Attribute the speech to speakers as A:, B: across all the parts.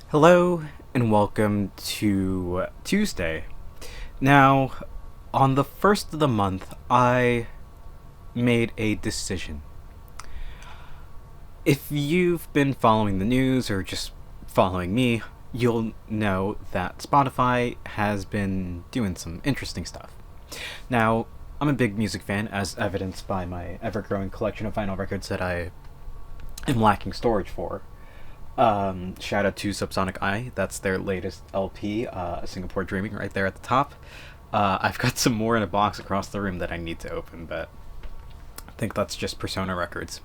A: Hello and welcome to Tuesday. Now, on the first of the month, I made a decision. If you've been following the news or just following me, you'll know that Spotify has been doing some interesting stuff. Now, I'm a big music fan, as evidenced by my ever growing collection of vinyl records that I am lacking storage for. Shout out to Subsonic Eye. That's their latest LP, Singapore Dreaming, right there at the top. I've got some more in a box across the room that I need to open, but I think that's just Persona Records.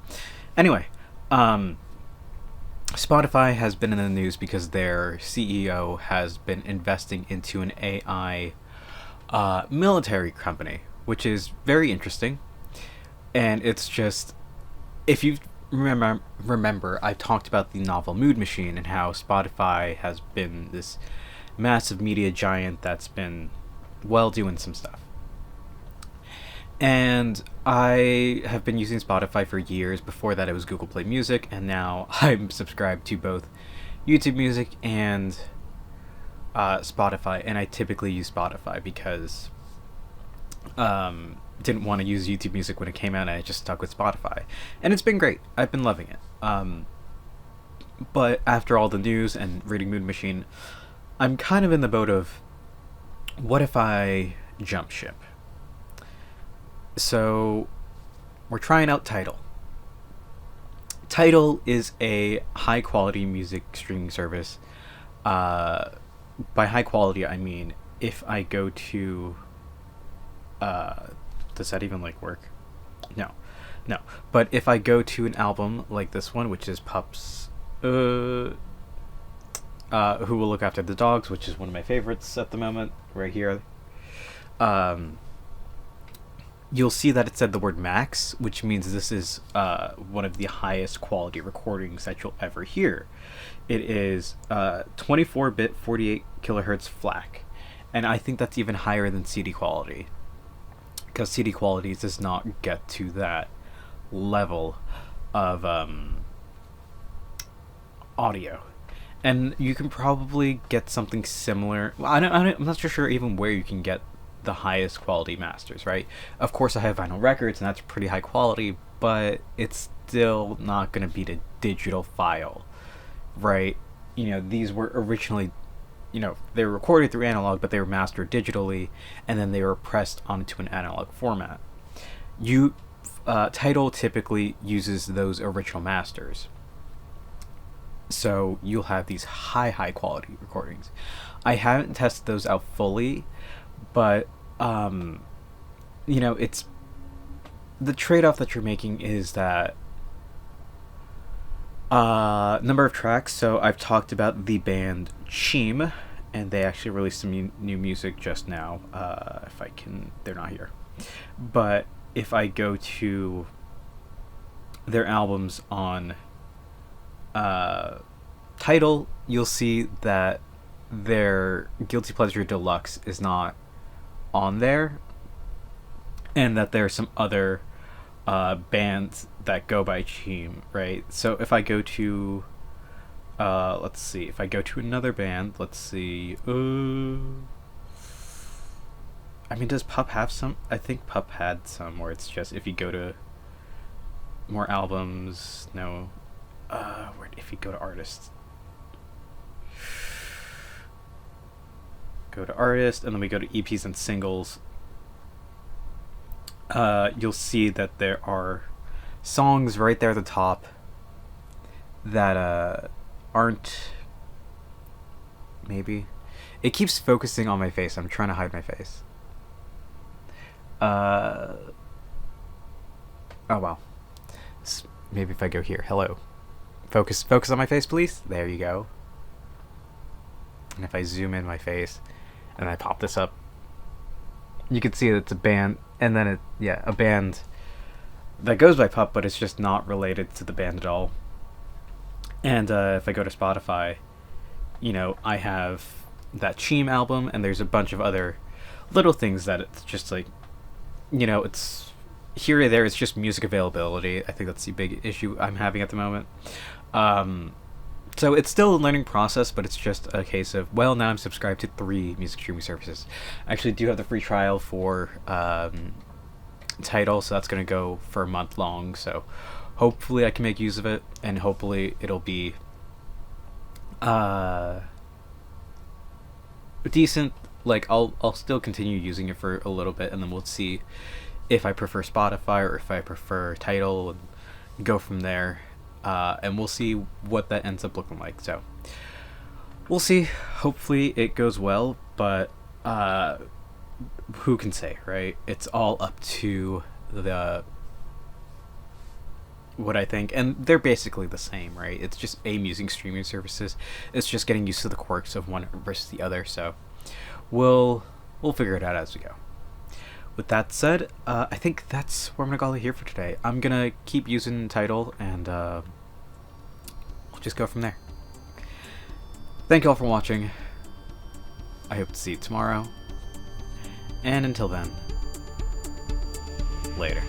A: Anyway, Spotify has been in the news because their CEO has been investing into an AI military company, which is very interesting. And it's just, if you remember, I talked about the novel Mood Machine and how Spotify has been this massive media giant that's been, well, doing some stuff. And I have been using Spotify for years. Before that, it was Google Play Music, and now I'm subscribed to both YouTube Music and Spotify. And I typically use Spotify because didn't want to use YouTube Music when it came out, and I just stuck with Spotify. And it's been great. I've been loving it. But after all the news and reading Mood Machine, I'm kind of in the boat of, what if I jump ship? So, we're trying out TIDAL. TIDAL is a high-quality music streaming service. By high quality, I mean, if I go to... does that even, work? No. But if I go to an album like this one, which is Pup's... Who Will Look After the Dogs, which is one of my favorites at the moment, right here. You'll see that it said the word max, which means this is one of the highest quality recordings that you'll ever hear. It is 24-bit 48 kilohertz FLAC, and I think that's even higher than CD quality, because CD quality does not get to that level of audio. And you can probably get something similar. Well, I'm not sure even where you can get the highest quality masters, right? Of course, I have vinyl records, and that's pretty high quality, but it's still not going to beat a digital file, right? These were originally, they were recorded through analog, but they were mastered digitally, and then they were pressed onto an analog format. TIDAL typically uses those original masters. So you'll have these high quality recordings. I haven't tested those out fully, but it's the trade-off that you're making is that number of tracks. So I've talked about the band Cheem, and they actually released some new music just now. They're not here, but if I go to their albums on TIDAL, you'll see that their Guilty Pleasure Deluxe is not on there, and that there are some other bands that go by Cheem, right? So if I go to let's see, if I go to another band, let's see, does Pup have some? I think Pup had some where it's just, if you go to more albums, no, if you go to artists, and then we go to EPs and singles, you'll see that there are songs right there at the top that aren't, maybe, it keeps focusing on my face. I'm trying to hide my face. Oh wow. Maybe if I go here, hello, focus on my face, please. There you go. And if I zoom in my face and I pop this up, you can see that it's a band, and then a band that goes by Pup, but it's just not related to the band at all. And if I go to Spotify, I have that Cheem album, and there's a bunch of other little things that it's just it's here or there. It's just music availability. I think that's the big issue I'm having at the moment. So it's still a learning process, but it's just a case of, well, now I'm subscribed to 3 music streaming services. I actually do have the free trial for TIDAL, so that's going to go for a month long, so hopefully I can make use of it, and hopefully it'll be decent. Like, I'll still continue using it for a little bit, and then we'll see if I prefer Spotify or if I prefer TIDAL, and go from there. And we'll see what that ends up looking like. So we'll see. Hopefully it goes well, but who can say, right? It's all up to what I think, and they're basically the same, right? It's just music streaming services. It's just getting used to the quirks of one versus the other. So we'll figure it out as we go. With that said, I think that's where I'm gonna call it here for today. I'm gonna keep using TIDAL, and we'll just go from there. Thank you all for watching. I hope to see you tomorrow. And until then, later.